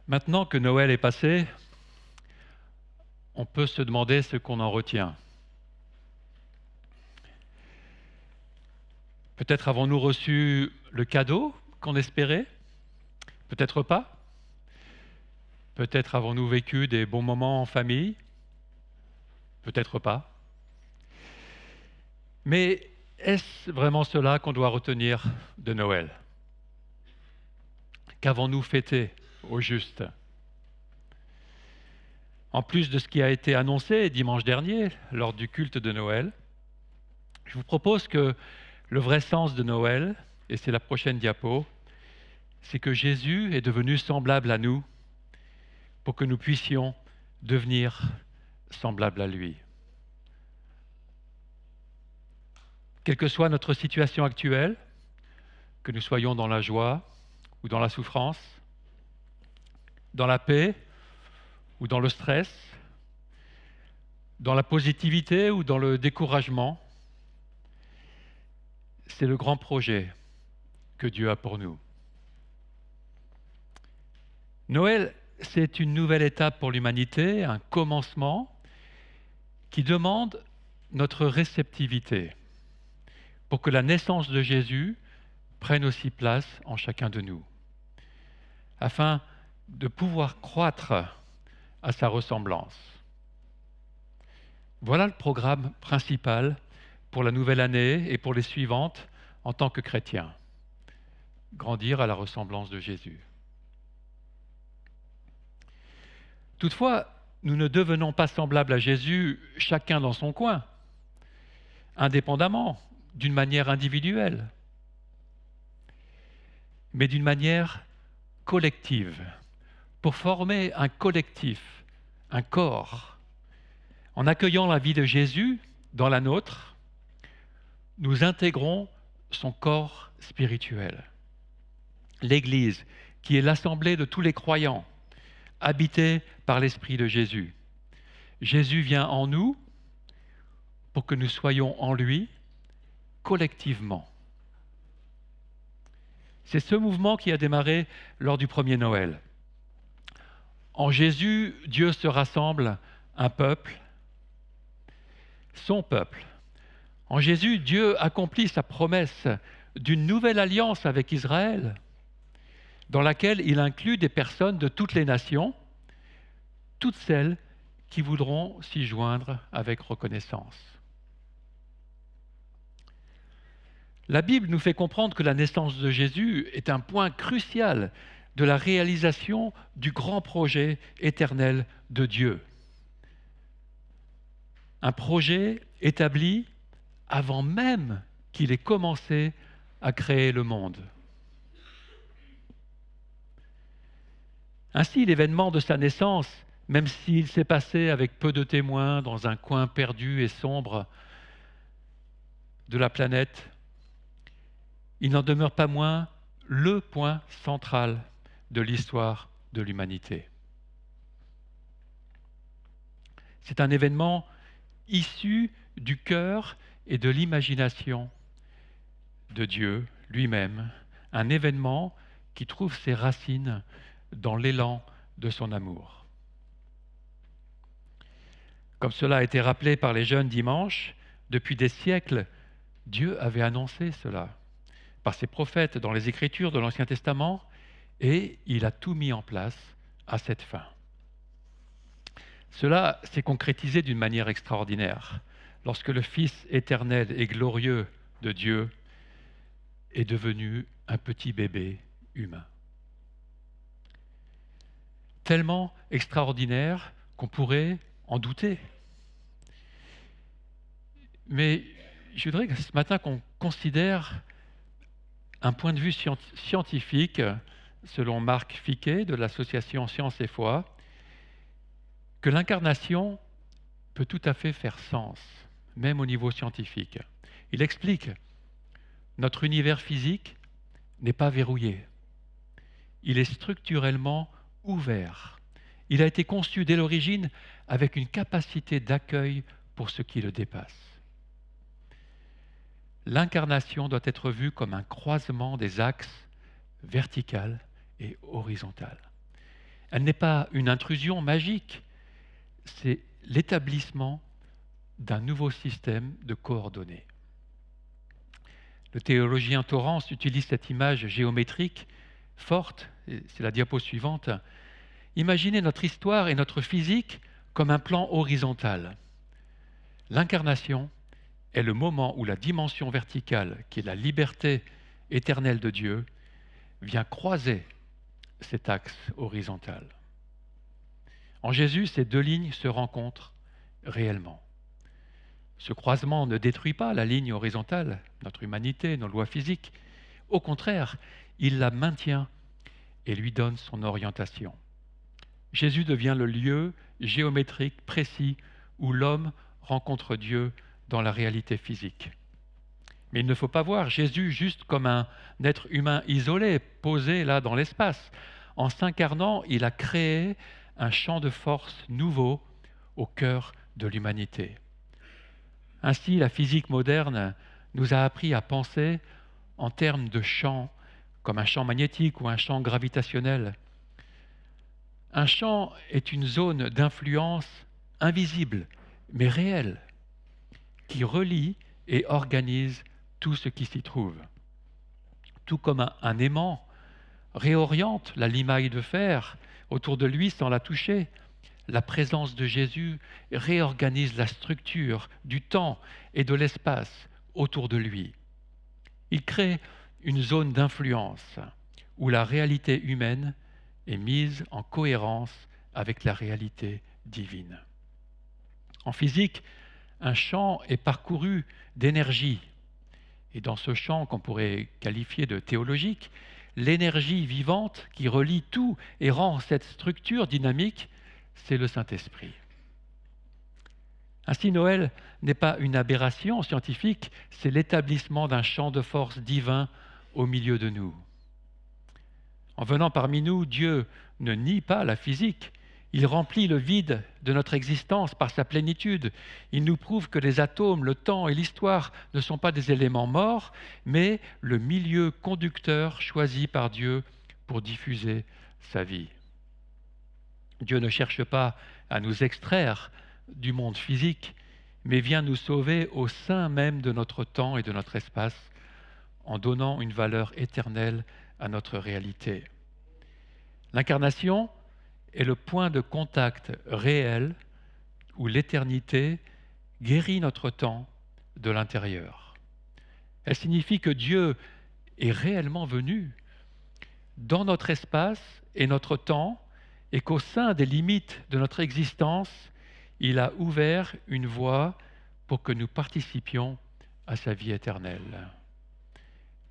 Maintenant que Noël est passé, on peut se demander ce qu'on en retient. Peut-être avons-nous reçu le cadeau qu'on espérait? Peut-être pas. Peut-être avons-nous vécu des bons moments en famille? Peut-être pas. Mais est-ce vraiment cela qu'on doit retenir de Noël? Qu'avons-nous fêté au juste? En plus de ce qui a été annoncé dimanche dernier lors du culte de Noël, je vous propose que le vrai sens de Noël, et c'est la prochaine diapo, c'est que Jésus est devenu semblable à nous pour que nous puissions devenir semblables à lui. Quelle que soit notre situation actuelle, que nous soyons dans la joie ou dans la souffrance, dans la paix ou dans le stress, dans la positivité ou dans le découragement, c'est le grand projet que Dieu a pour nous. Noël, c'est une nouvelle étape pour l'humanité, un commencement qui demande notre réceptivité pour que la naissance de Jésus prenne aussi place en chacun de nous, afin de pouvoir croître à sa ressemblance. Voilà le programme principal pour la nouvelle année et pour les suivantes en tant que chrétiens. Grandir à la ressemblance de Jésus. Toutefois, nous ne devenons pas semblables à Jésus chacun dans son coin, indépendamment, d'une manière individuelle, mais d'une manière collective, pour former un collectif, un corps. En accueillant la vie de Jésus dans la nôtre, nous intégrons son corps spirituel. L'Église, qui est l'assemblée de tous les croyants, habitée par l'Esprit de Jésus. Jésus vient en nous pour que nous soyons en lui collectivement. C'est ce mouvement qui a démarré lors du premier Noël. En Jésus, Dieu se rassemble un peuple, son peuple. En Jésus, Dieu accomplit sa promesse d'une nouvelle alliance avec Israël, dans laquelle il inclut des personnes de toutes les nations, toutes celles qui voudront s'y joindre avec reconnaissance. La Bible nous fait comprendre que la naissance de Jésus est un point crucial de la réalisation du grand projet éternel de Dieu. Un projet établi avant même qu'il ait commencé à créer le monde. Ainsi, l'événement de sa naissance, même s'il s'est passé avec peu de témoins dans un coin perdu et sombre de la planète, il n'en demeure pas moins le point central de l'histoire de l'humanité. C'est un événement issu du cœur et de l'imagination de Dieu lui-même, un événement qui trouve ses racines dans l'élan de son amour. Comme cela a été rappelé par les jeunes dimanche, depuis des siècles, Dieu avait annoncé cela par ses prophètes dans les Écritures de l'Ancien Testament, et il a tout mis en place à cette fin. Cela s'est concrétisé d'une manière extraordinaire, lorsque le Fils éternel et glorieux de Dieu est devenu un petit bébé humain. Tellement extraordinaire qu'on pourrait en douter. Mais je voudrais que ce matin qu'on considère un point de vue scientifique, selon Marc Fiquet de l'association Science et Foi, que l'incarnation peut tout à fait faire sens, même au niveau scientifique. Il explique: notre univers physique n'est pas verrouillé. Il est structurellement ouvert. Il a été conçu dès l'origine avec une capacité d'accueil pour ce qui le dépasse. L'incarnation doit être vue comme un croisement des axes vertical et horizontal. Elle n'est pas une intrusion magique, c'est l'établissement d'un nouveau système de coordonnées. Le théologien Torrance utilise cette image géométrique forte, et c'est la diapo suivante. Imaginez notre histoire et notre physique comme un plan horizontal. L'incarnation est le moment où la dimension verticale, qui est la liberté éternelle de Dieu, vient croiser cet axe horizontal. En Jésus, ces deux lignes se rencontrent réellement. Ce croisement ne détruit pas la ligne horizontale, notre humanité, nos lois physiques. Au contraire, il la maintient et lui donne son orientation. Jésus devient le lieu géométrique précis où l'homme rencontre Dieu dans la réalité physique. Mais il ne faut pas voir Jésus juste comme un être humain isolé, posé là dans l'espace. En s'incarnant, il a créé un champ de force nouveau au cœur de l'humanité. Ainsi, la physique moderne nous a appris à penser en termes de champs, comme un champ magnétique ou un champ gravitationnel. Un champ est une zone d'influence invisible, mais réelle, qui relie et organise tout ce qui s'y trouve. Tout comme un aimant réoriente la limaille de fer autour de lui sans la toucher, la présence de Jésus réorganise la structure du temps et de l'espace autour de lui. Il crée une zone d'influence où la réalité humaine est mise en cohérence avec la réalité divine. En physique, un champ est parcouru d'énergie. Et dans ce champ qu'on pourrait qualifier de théologique, l'énergie vivante qui relie tout et rend cette structure dynamique, c'est le Saint-Esprit. Ainsi, Noël n'est pas une aberration scientifique, c'est l'établissement d'un champ de force divin au milieu de nous. En venant parmi nous, Dieu ne nie pas la physique, il remplit le vide de notre existence par sa plénitude. Il nous prouve que les atomes, le temps et l'histoire ne sont pas des éléments morts, mais le milieu conducteur choisi par Dieu pour diffuser sa vie. Dieu ne cherche pas à nous extraire du monde physique, mais vient nous sauver au sein même de notre temps et de notre espace, en donnant une valeur éternelle à notre réalité. L'incarnation est le point de contact réel où l'éternité guérit notre temps de l'intérieur. Elle signifie que Dieu est réellement venu dans notre espace et notre temps et qu'au sein des limites de notre existence, il a ouvert une voie pour que nous participions à sa vie éternelle.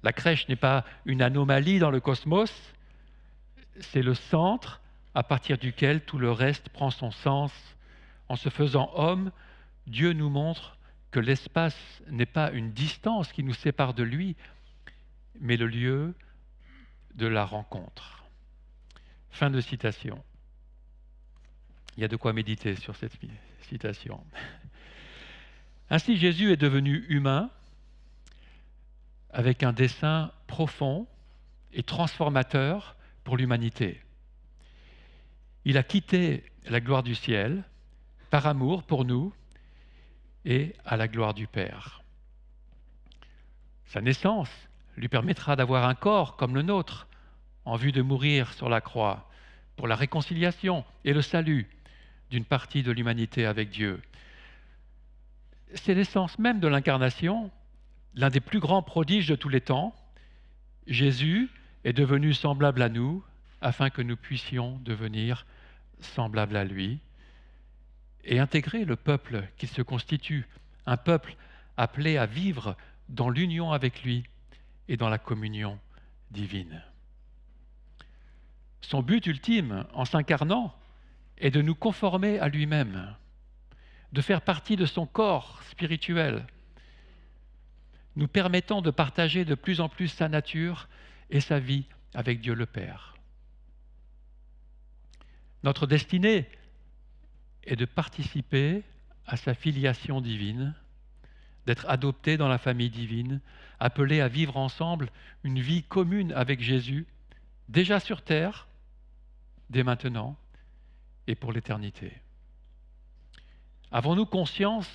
La crèche n'est pas une anomalie dans le cosmos, c'est le centre à partir duquel tout le reste prend son sens. En se faisant homme, Dieu nous montre que l'espace n'est pas une distance qui nous sépare de lui, mais le lieu de la rencontre. Fin de citation. Il y a de quoi méditer sur cette citation. Ainsi, Jésus est devenu humain avec un dessein profond et transformateur pour l'humanité. Il a quitté la gloire du ciel par amour pour nous et à la gloire du Père. Sa naissance lui permettra d'avoir un corps comme le nôtre en vue de mourir sur la croix pour la réconciliation et le salut d'une partie de l'humanité avec Dieu. C'est l'essence même de l'incarnation, l'un des plus grands prodiges de tous les temps. Jésus est devenu semblable à nous afin que nous puissions devenir semblables à lui et intégrer le peuple qui se constitue, un peuple appelé à vivre dans l'union avec lui et dans la communion divine. Son but ultime en s'incarnant est de nous conformer à lui-même, de faire partie de son corps spirituel, nous permettant de partager de plus en plus sa nature et sa vie avec Dieu le Père. Notre destinée est de participer à sa filiation divine, d'être adoptés dans la famille divine, appelés à vivre ensemble une vie commune avec Jésus, déjà sur terre, dès maintenant et pour l'éternité. Avions-nous conscience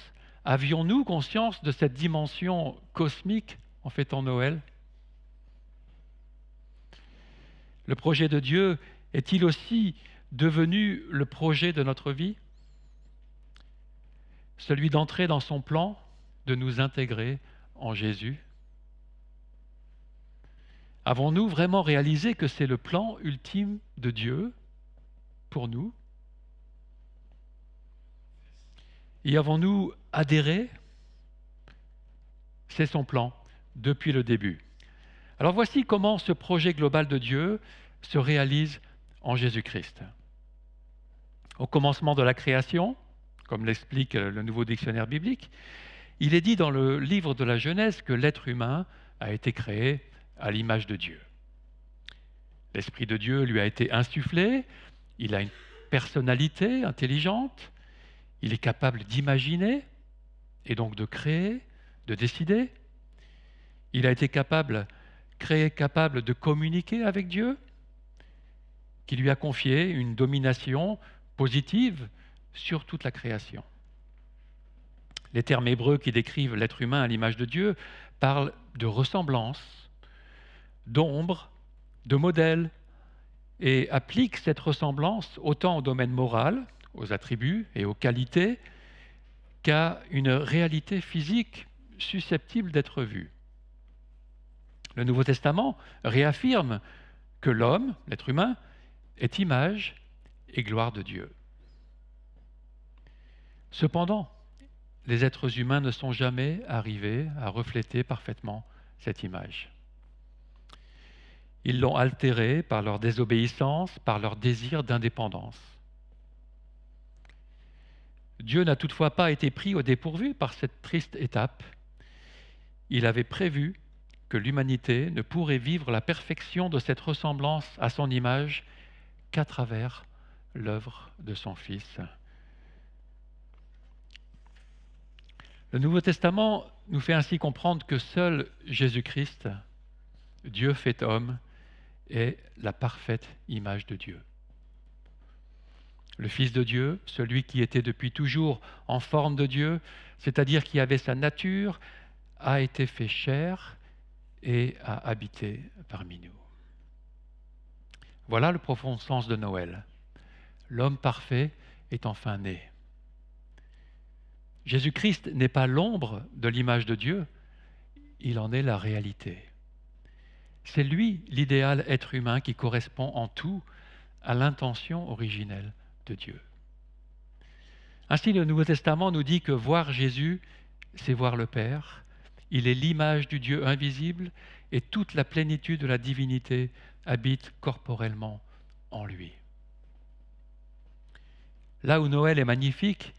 de cette dimension cosmique en fêtant Noël? Le projet de Dieu est-il aussi devenu le projet de notre vie? Celui d'entrer dans son plan, de nous intégrer en Jésus? Avons-nous vraiment réalisé que c'est le plan ultime de Dieu pour nous? Y avons-nous adhéré? C'est son plan depuis le début. Alors voici comment ce projet global de Dieu se réalise en Jésus-Christ. Au commencement de la création, comme l'explique le Nouveau Dictionnaire biblique, il est dit dans le livre de la Genèse que l'être humain a été créé à l'image de Dieu. L'Esprit de Dieu lui a été insufflé, il a une personnalité intelligente, il est capable d'imaginer et donc de créer, de décider. Il a été capable de communiquer avec Dieu, qui lui a confié une domination positive sur toute la création. Les termes hébreux qui décrivent l'être humain à l'image de Dieu parlent de ressemblance, d'ombre, de modèle, et appliquent cette ressemblance autant au domaine moral, aux attributs et aux qualités, qu'à une réalité physique susceptible d'être vue. Le Nouveau Testament réaffirme que l'homme, l'être humain, est image et gloire de Dieu. Cependant, les êtres humains ne sont jamais arrivés à refléter parfaitement cette image. Ils l'ont altérée par leur désobéissance, par leur désir d'indépendance. Dieu n'a toutefois pas été pris au dépourvu par cette triste étape. Il avait prévu que l'humanité ne pourrait vivre la perfection de cette ressemblance à son image qu'à travers l'œuvre de son Fils. Le Nouveau Testament nous fait ainsi comprendre que seul Jésus-Christ, Dieu fait homme, est la parfaite image de Dieu. Le Fils de Dieu, celui qui était depuis toujours en forme de Dieu, c'est-à-dire qui avait sa nature, a été fait chair et a habité parmi nous. Voilà le profond sens de Noël. L'homme parfait est enfin né. Jésus-Christ n'est pas l'ombre de l'image de Dieu, il en est la réalité. C'est lui l'idéal être humain qui correspond en tout à l'intention originelle de Dieu. Ainsi, le Nouveau Testament nous dit que voir Jésus, c'est voir le Père. Il est l'image du Dieu invisible et toute la plénitude de la divinité habite corporellement en lui. Là où Noël est magnifique,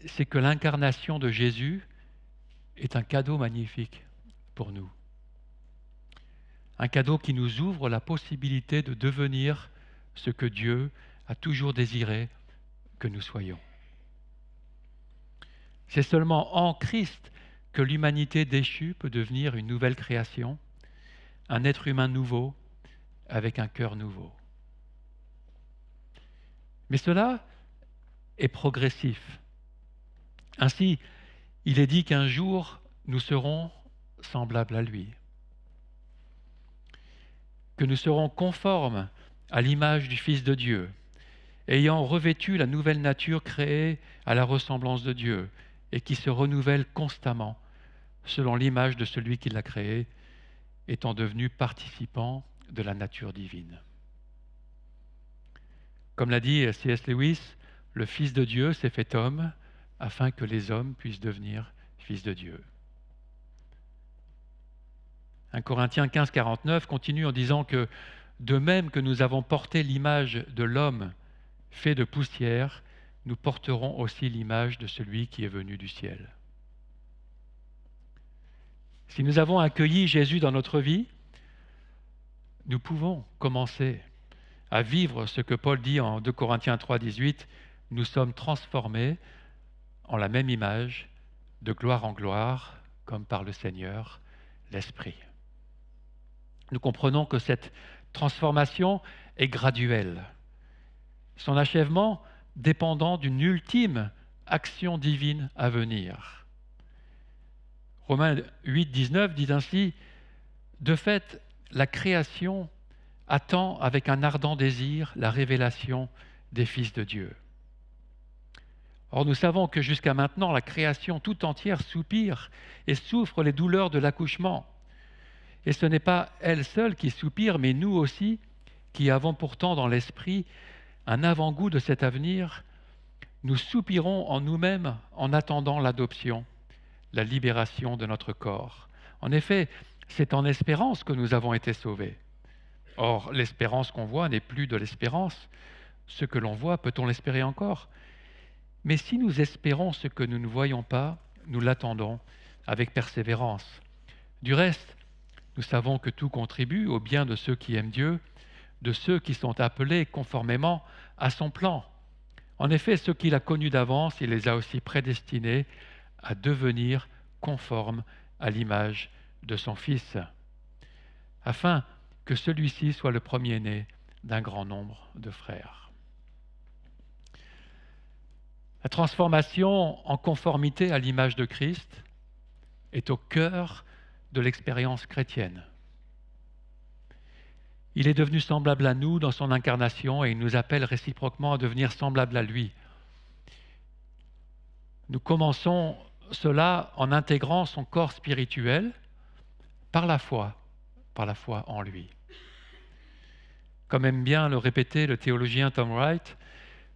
c'est que l'incarnation de Jésus est un cadeau magnifique pour nous. Un cadeau qui nous ouvre la possibilité de devenir ce que Dieu a toujours désiré que nous soyons. C'est seulement en Christ que l'humanité déchue peut devenir une nouvelle création, un être humain nouveau avec un cœur nouveau. Mais cela est progressif. Ainsi, il est dit qu'un jour, nous serons semblables à lui, que nous serons conformes à l'image du Fils de Dieu, ayant revêtu la nouvelle nature créée à la ressemblance de Dieu et qui se renouvelle constamment selon l'image de celui qui l'a créée, étant devenu participant de la nature divine. Comme l'a dit C.S. Lewis, le Fils de Dieu s'est fait homme afin que les hommes puissent devenir fils de Dieu. 1 Corinthiens 15, 49 continue en disant que de même que nous avons porté l'image de l'homme fait de poussière, nous porterons aussi l'image de celui qui est venu du ciel. Si nous avons accueilli Jésus dans notre vie, nous pouvons commencer à vivre ce que Paul dit en 2 Corinthiens 3, 18, nous sommes transformés en la même image, de gloire en gloire, comme par le Seigneur, l'Esprit. Nous comprenons que cette transformation est graduelle son achèvement dépendant d'une ultime action divine à venir. Romains 8, 19 dit ainsi: « De fait, la création attend avec un ardent désir la révélation des fils de Dieu. » Or, nous savons que jusqu'à maintenant, la création tout entière soupire et souffre les douleurs de l'accouchement. Et ce n'est pas elle seule qui soupire, mais nous aussi, qui avons pourtant dans l'esprit un avant-goût de cet avenir, nous soupirons en nous-mêmes en attendant l'adoption, la libération de notre corps. En effet, c'est en espérance que nous avons été sauvés. Or, l'espérance qu'on voit n'est plus de l'espérance. Ce que l'on voit, peut-on l'espérer encore ? Mais si nous espérons ce que nous ne voyons pas, nous l'attendons avec persévérance. Du reste, nous savons que tout contribue au bien de ceux qui aiment Dieu, de ceux qui sont appelés conformément à son plan. En effet, ceux qu'il a connus d'avance, il les a aussi prédestinés à devenir conformes à l'image de son Fils, afin que celui-ci soit le premier-né d'un grand nombre de frères. La transformation en conformité à l'image de Christ est au cœur de l'expérience chrétienne. Il est devenu semblable à nous dans son incarnation et il nous appelle réciproquement à devenir semblables à lui. Nous commençons cela en intégrant son corps spirituel par la foi en lui. Comme aime bien le répéter le théologien Tom Wright,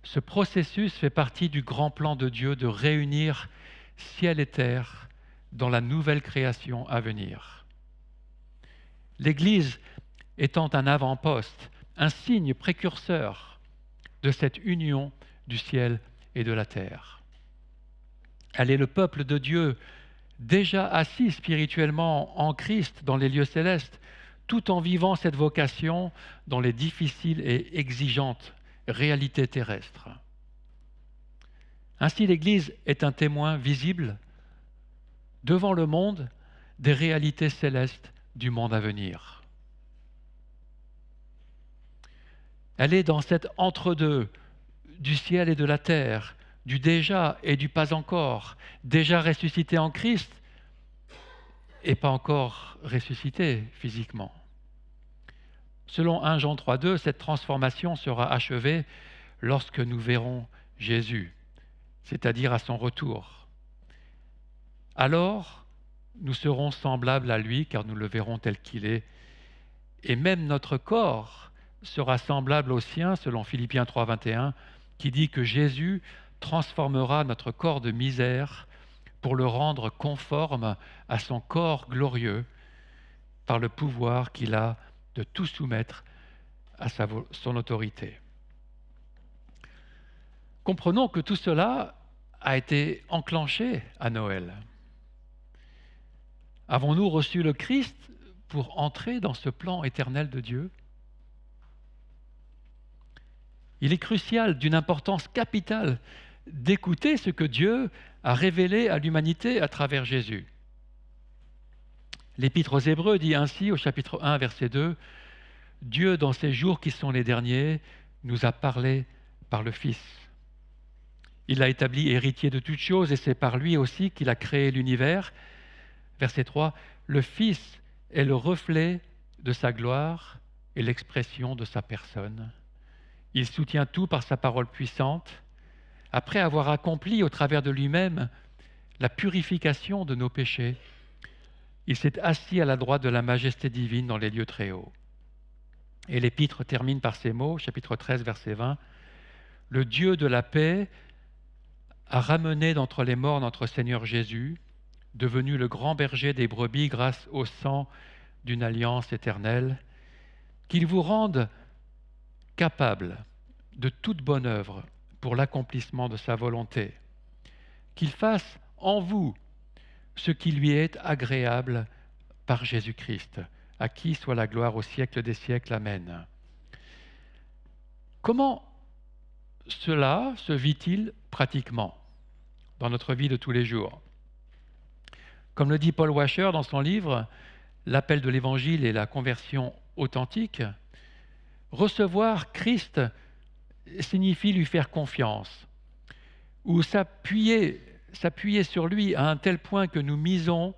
ce processus fait partie du grand plan de Dieu de réunir ciel et terre dans la nouvelle création à venir. L'Église étant un avant-poste, un signe précurseur de cette union du ciel et de la terre. Elle est le peuple de Dieu déjà assis spirituellement en Christ dans les lieux célestes, tout en vivant cette vocation dans les difficiles et exigeantes réalités terrestres. Ainsi, l'Église est un témoin visible devant le monde des réalités célestes du monde à venir. Elle est dans cet entre-deux du ciel et de la terre, du déjà et du pas encore, déjà ressuscité en Christ et pas encore ressuscité physiquement. Selon 1 Jean 3,2, cette transformation sera achevée lorsque nous verrons Jésus, c'est-à-dire à son retour. Alors, nous serons semblables à lui, car nous le verrons tel qu'il est, et même notre corps sera semblable au sien, selon Philippiens 3,21, qui dit que Jésus transformera notre corps de misère pour le rendre conforme à son corps glorieux par le pouvoir qu'il a de tout soumettre à son autorité. Comprenons que tout cela a été enclenché à Noël. Avons-nous reçu le Christ pour entrer dans ce plan éternel de Dieu ? Il est crucial, d'une importance capitale, d'écouter ce que Dieu a révélé à l'humanité à travers Jésus. L'Épître aux Hébreux dit ainsi au chapitre 1, verset 2, « Dieu, dans ces jours qui sont les derniers, nous a parlé par le Fils. Il l'a établi héritier de toutes choses et c'est par lui aussi qu'il a créé l'univers. » Verset 3, « Le Fils est le reflet de sa gloire et l'expression de sa personne. Il soutient tout par sa parole puissante. Après avoir accompli au travers de lui-même la purification de nos péchés, il s'est assis à la droite de la majesté divine dans les lieux très hauts. » Et l'Épître termine par ces mots, chapitre 13, verset 20, « Le Dieu de la paix a ramené d'entre les morts notre Seigneur Jésus, devenu le grand berger des brebis grâce au sang d'une alliance éternelle, qu'il vous rende capable de toute bonne œuvre pour l'accomplissement de sa volonté, qu'il fasse en vous ce qui lui est agréable par Jésus-Christ, à qui soit la gloire au siècle des siècles. Amen. » Comment cela se vit-il pratiquement dans notre vie de tous les jours ? Comme le dit Paul Washer dans son livre « L'appel de l'Évangile et la conversion authentique », recevoir Christ signifie lui faire confiance, ou s'appuyer sur lui à un tel point que nous misons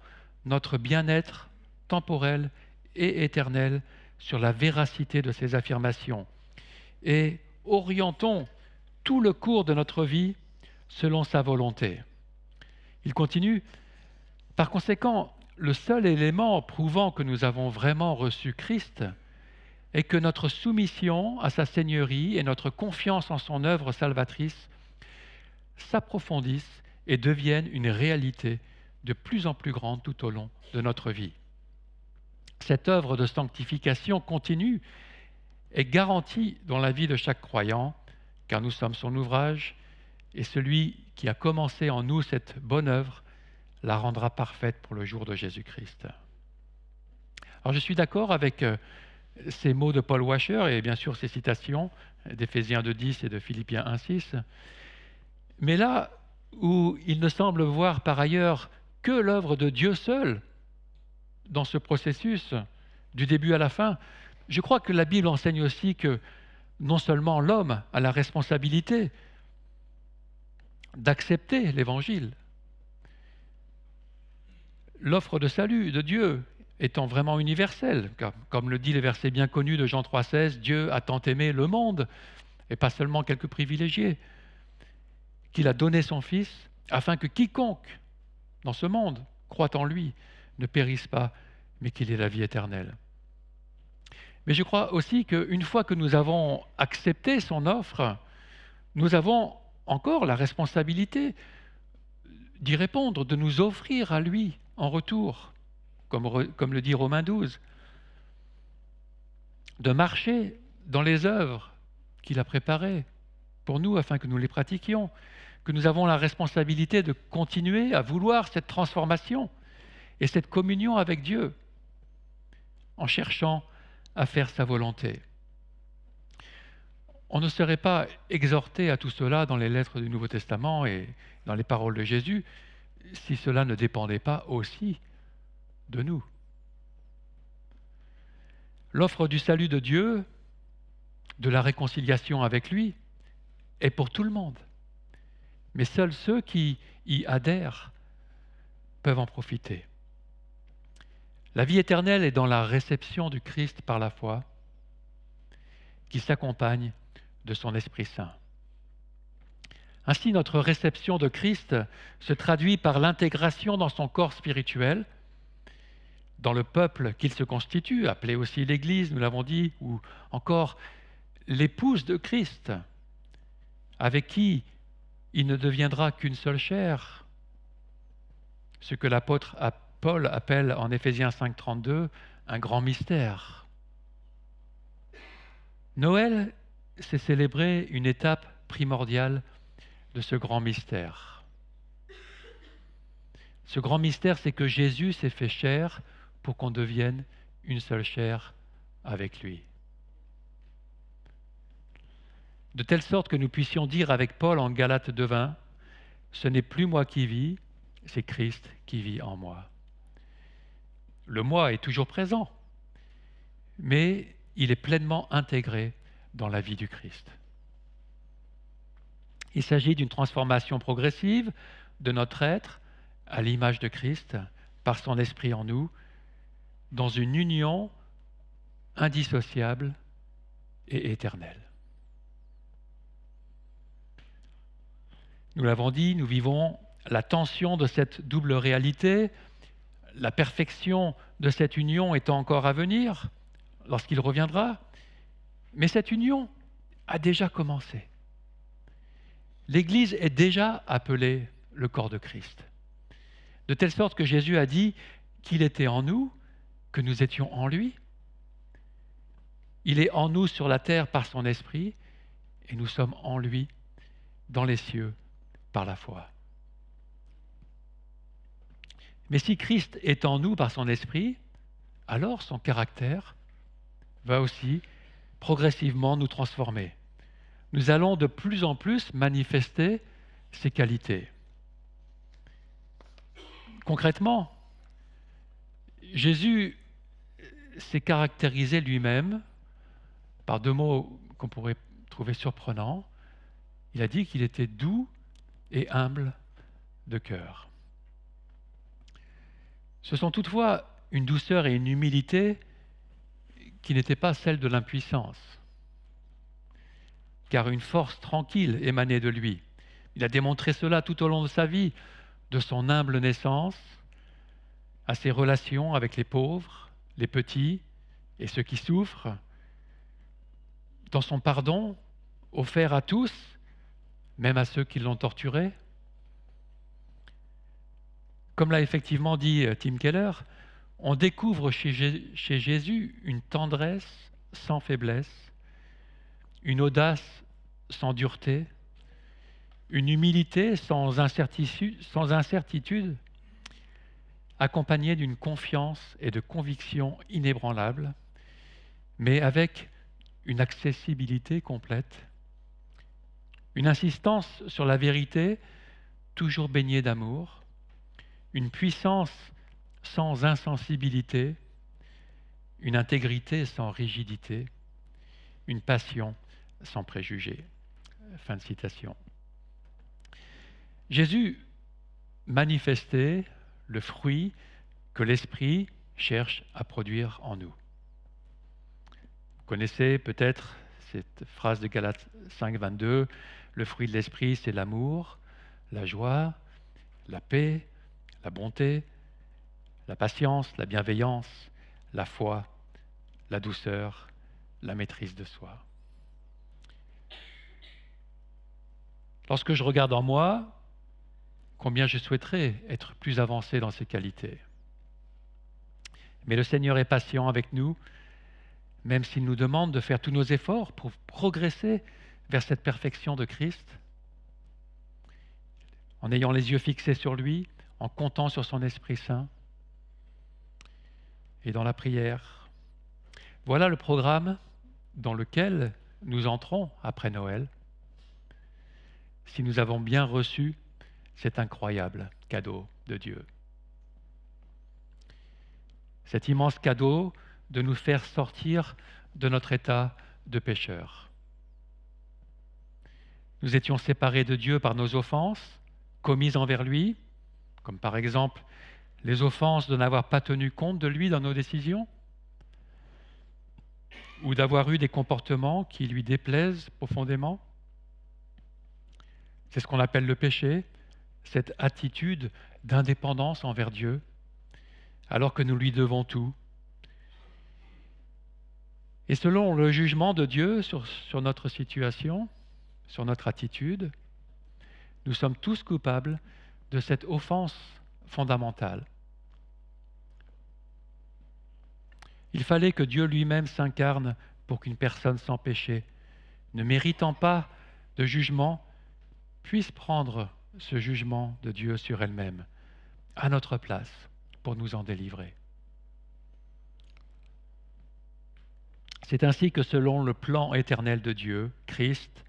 notre bien-être temporel et éternel sur la véracité de ses affirmations et orientons tout le cours de notre vie selon sa volonté. Il continue, par conséquent, le seul élément prouvant que nous avons vraiment reçu Christ est que notre soumission à sa seigneurie et notre confiance en son œuvre salvatrice s'approfondissent et deviennent une réalité de plus en plus grande tout au long de notre vie. Cette œuvre de sanctification continue est garantie dans la vie de chaque croyant, car nous sommes son ouvrage, et celui qui a commencé en nous cette bonne œuvre la rendra parfaite pour le jour de Jésus-Christ. Alors je suis d'accord avec ces mots de Paul Washer et bien sûr ces citations d'Éphésiens 2.10 et de Philippiens 1.6, mais là où il ne semble voir par ailleurs que l'œuvre de Dieu seul dans ce processus, du début à la fin, je crois que la Bible enseigne aussi que non seulement l'homme a la responsabilité d'accepter l'Évangile, l'offre de salut de Dieu étant vraiment universelle, comme le dit le verset bien connu de Jean 3,16, Dieu a tant aimé le monde, et pas seulement quelques privilégiés, qu'il a donné son Fils, afin que quiconque dans ce monde croit en lui ne périsse pas, mais qu'il ait la vie éternelle. Mais je crois aussi qu'une fois que nous avons accepté son offre, nous avons encore la responsabilité d'y répondre, de nous offrir à lui en retour, comme le dit Romains 12, de marcher dans les œuvres qu'il a préparées pour nous afin que nous les pratiquions, que nous avons la responsabilité de continuer à vouloir cette transformation et cette communion avec Dieu en cherchant à faire sa volonté. On ne serait pas exhorté à tout cela dans les lettres du Nouveau Testament et dans les paroles de Jésus si cela ne dépendait pas aussi de nous. L'offre du salut de Dieu, de la réconciliation avec lui, est pour tout le monde. Mais seuls ceux qui y adhèrent peuvent en profiter. La vie éternelle est dans la réception du Christ par la foi, qui s'accompagne de son Esprit Saint. Ainsi, notre réception de Christ se traduit par l'intégration dans son corps spirituel, dans le peuple qu'il se constitue, appelé aussi l'Église, nous l'avons dit, ou encore l'épouse de Christ, avec qui il ne deviendra qu'une seule chair, ce que l'apôtre Paul appelle en Éphésiens 5.32 un grand mystère. Noël, c'est célébrer une étape primordiale de ce grand mystère. Ce grand mystère, c'est que Jésus s'est fait chair pour qu'on devienne une seule chair avec lui. De telle sorte que nous puissions dire avec Paul en Galates 2.20, « Ce n'est plus moi qui vis, c'est Christ qui vit en moi. » Le moi est toujours présent, mais il est pleinement intégré dans la vie du Christ. Il s'agit d'une transformation progressive de notre être à l'image de Christ par son esprit en nous, dans une union indissociable et éternelle. Nous l'avons dit, nous vivons la tension de cette double réalité, la perfection de cette union étant encore à venir lorsqu'il reviendra, mais cette union a déjà commencé. L'Église est déjà appelée le corps de Christ, de telle sorte que Jésus a dit qu'il était en nous, que nous étions en lui. Il est en nous sur la terre par son esprit et nous sommes en lui dans les cieux par la foi. Mais si Christ est en nous par son esprit, alors son caractère va aussi progressivement nous transformer. Nous allons de plus en plus manifester ses qualités. Concrètement, Jésus s'est caractérisé lui-même par deux mots qu'on pourrait trouvé surprenant. Il a dit qu'il était doux et humble de cœur. Ce sont toutefois une douceur et une humilité qui n'étaient pas celles de l'impuissance, car une force tranquille émanait de lui. Il a démontré cela tout au long de sa vie, de son humble naissance à ses relations avec les pauvres, les petits et ceux qui souffrent, dans son pardon offert à tous, même à ceux qui l'ont torturé. Comme l'a effectivement dit Tim Keller, on découvre chez Jésus une tendresse sans faiblesse, une audace sans dureté, une humilité sans incertitude, accompagnée d'une confiance et de conviction inébranlables, mais avec une accessibilité complète, une insistance sur la vérité toujours baignée d'amour, une puissance sans insensibilité, une intégrité sans rigidité, une passion sans préjugés. Fin de citation. Jésus manifestait le fruit que l'Esprit cherche à produire en nous. Vous connaissez peut-être cette phrase de Galates 5, 22, le fruit de l'Esprit, c'est l'amour, la joie, la paix, la bonté, la patience, la bienveillance, la foi, la douceur, la maîtrise de soi. Lorsque je regarde en moi, combien je souhaiterais être plus avancé dans ces qualités. Mais le Seigneur est patient avec nous, même s'il nous demande de faire tous nos efforts pour progresser vers cette perfection de Christ, en ayant les yeux fixés sur lui, en comptant sur son Esprit Saint et dans la prière. Voilà le programme dans lequel nous entrons après Noël, si nous avons bien reçu cet incroyable cadeau de Dieu. Cet immense cadeau de nous faire sortir de notre état de pécheur. Nous étions séparés de Dieu par nos offenses commises envers lui, comme par exemple les offenses de n'avoir pas tenu compte de lui dans nos décisions, ou d'avoir eu des comportements qui lui déplaisent profondément. C'est ce qu'on appelle le péché, cette attitude d'indépendance envers Dieu, alors que nous lui devons tout. Et selon le jugement de Dieu sur notre situation, sur notre attitude, nous sommes tous coupables de cette offense fondamentale. Il fallait que Dieu lui-même s'incarne pour qu'une personne sans péché, ne méritant pas de jugement, puisse prendre ce jugement de Dieu sur elle-même, à notre place, pour nous en délivrer. C'est ainsi que selon le plan éternel de Dieu, Christ,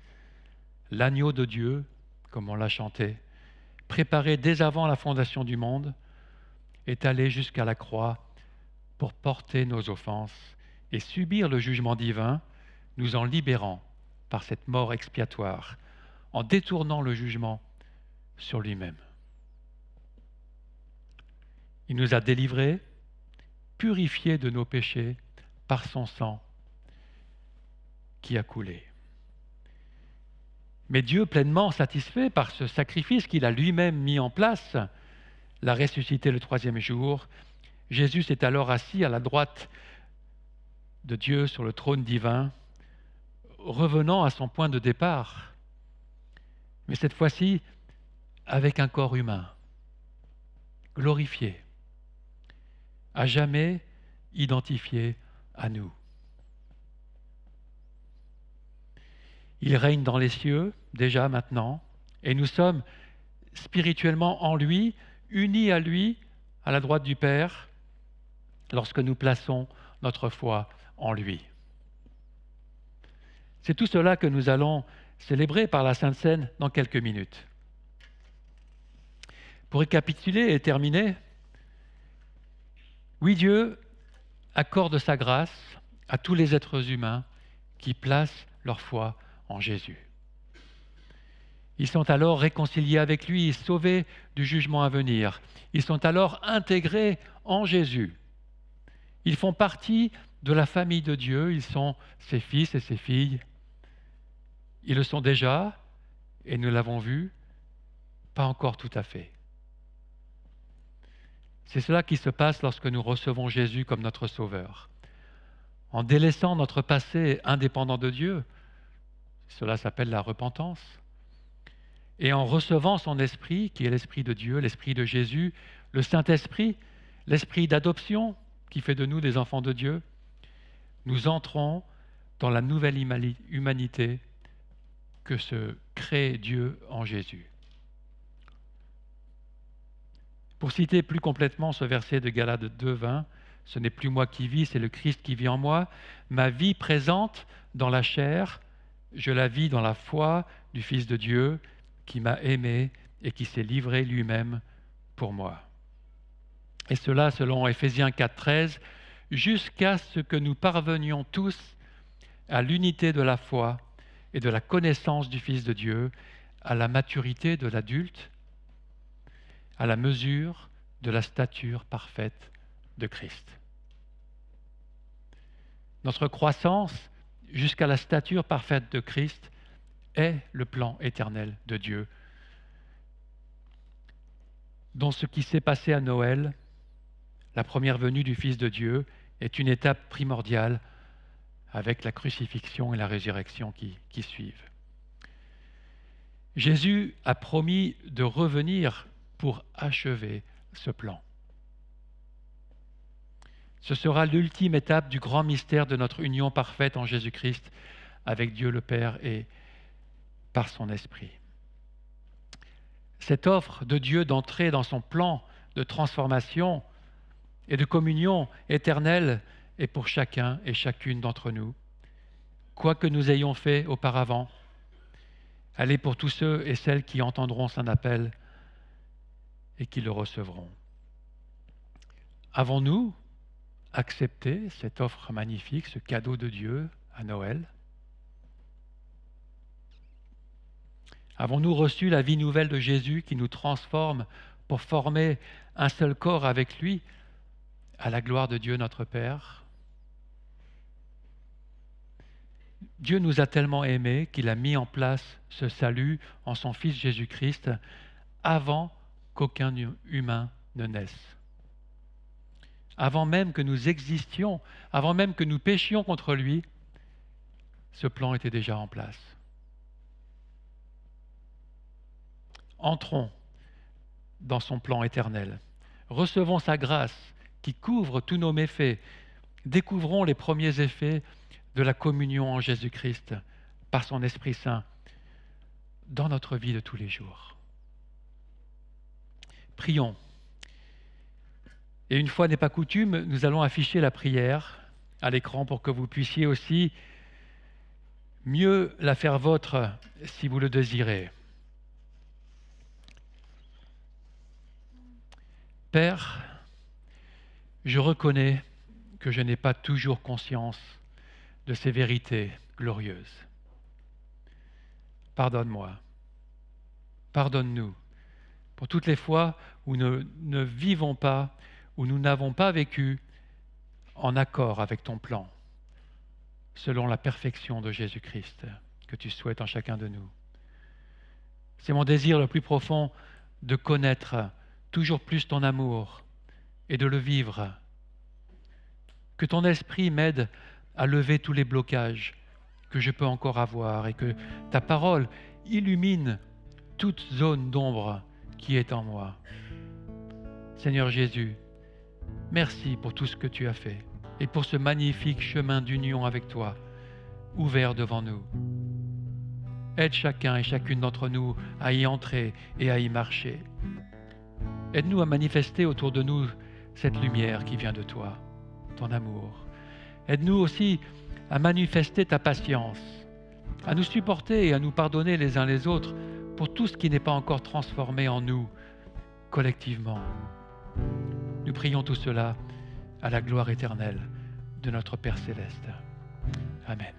l'agneau de Dieu, comme on l'a chanté, préparé dès avant la fondation du monde, est allé jusqu'à la croix pour porter nos offenses et subir le jugement divin, nous en libérant par cette mort expiatoire, en détournant le jugement sur lui-même. Il nous a délivrés, purifiés de nos péchés par son sang qui a coulé. Mais Dieu, pleinement satisfait par ce sacrifice qu'il a lui-même mis en place, l'a ressuscité le troisième jour. Jésus s'est alors assis à la droite de Dieu sur le trône divin, revenant à son point de départ, mais cette fois-ci avec un corps humain, glorifié, à jamais identifié à nous. Il règne dans les cieux, déjà maintenant, et nous sommes spirituellement en lui, unis à lui, à la droite du Père, lorsque nous plaçons notre foi en lui. C'est tout cela que nous allons célébrer par la Sainte Seine dans quelques minutes. Pour récapituler et terminer, oui, Dieu accorde sa grâce à tous les êtres humains qui placent leur foi en Jésus. Ils sont alors réconciliés avec lui et sauvés du jugement à venir. Ils sont alors intégrés en Jésus. Ils font partie de la famille de Dieu. Ils sont ses fils et ses filles. Ils le sont déjà, et nous l'avons vu, pas encore tout à fait. C'est cela qui se passe lorsque nous recevons Jésus comme notre Sauveur. En délaissant notre passé indépendant de Dieu, cela s'appelle la repentance, et en recevant son Esprit, qui est l'Esprit de Dieu, l'Esprit de Jésus, le Saint-Esprit, l'Esprit d'adoption, qui fait de nous des enfants de Dieu, nous entrons dans la nouvelle humanité que se crée Dieu en Jésus. Pour citer plus complètement ce verset de Galates 2:20, « Ce n'est plus moi qui vis, c'est le Christ qui vit en moi. Ma vie présente dans la chair, je la vis dans la foi du Fils de Dieu qui m'a aimé et qui s'est livré lui-même pour moi. » Et cela, selon Éphésiens 4:13, « jusqu'à ce que nous parvenions tous à l'unité de la foi et de la connaissance du Fils de Dieu, à la maturité de l'adulte, à la mesure de la stature parfaite de Christ. » Notre croissance jusqu'à la stature parfaite de Christ est le plan éternel de Dieu, dont ce qui s'est passé à Noël, la première venue du Fils de Dieu, est une étape primordiale avec la crucifixion et la résurrection qui suivent. Jésus a promis de revenir pour achever ce plan. Ce sera l'ultime étape du grand mystère de notre union parfaite en Jésus-Christ avec Dieu le Père et par son Esprit. Cette offre de Dieu d'entrer dans son plan de transformation et de communion éternelle est pour chacun et chacune d'entre nous. Quoi que nous ayons fait auparavant, elle est pour tous ceux et celles qui entendront son appel et qui le recevront. Avons-nous accepté cette offre magnifique, ce cadeau de Dieu à Noël? Avons-nous reçu la vie nouvelle de Jésus qui nous transforme pour former un seul corps avec lui à la gloire de Dieu notre Père? Dieu nous a tellement aimés qu'il a mis en place ce salut en son Fils Jésus-Christ avant qu'aucun humain ne naisse. Avant même que nous existions, avant même que nous péchions contre lui, ce plan était déjà en place. Entrons dans son plan éternel. Recevons sa grâce qui couvre tous nos méfaits. Découvrons les premiers effets de la communion en Jésus-Christ par son Esprit Saint dans notre vie de tous les jours. Prions. Et une fois n'est pas coutume, nous allons afficher la prière à l'écran pour que vous puissiez aussi mieux la faire vôtre si vous le désirez. Père, je reconnais que je n'ai pas toujours conscience de ces vérités glorieuses. Pardonne-moi, pardonne-nous pour toutes les fois où nous ne vivons pas, où nous n'avons pas vécu en accord avec ton plan, selon la perfection de Jésus-Christ que tu souhaites en chacun de nous. C'est mon désir le plus profond de connaître toujours plus ton amour et de le vivre. Que ton esprit m'aide à lever tous les blocages que je peux encore avoir et que ta parole illumine toute zone d'ombre qui est en moi. Seigneur Jésus, merci pour tout ce que tu as fait et pour ce magnifique chemin d'union avec toi, ouvert devant nous. Aide chacun et chacune d'entre nous à y entrer et à y marcher. Aide-nous à manifester autour de nous cette lumière qui vient de toi, ton amour. Aide-nous aussi à manifester ta patience, à nous supporter et à nous pardonner les uns les autres pour tout ce qui n'est pas encore transformé en nous, collectivement. Nous prions tout cela à la gloire éternelle de notre Père Céleste. Amen.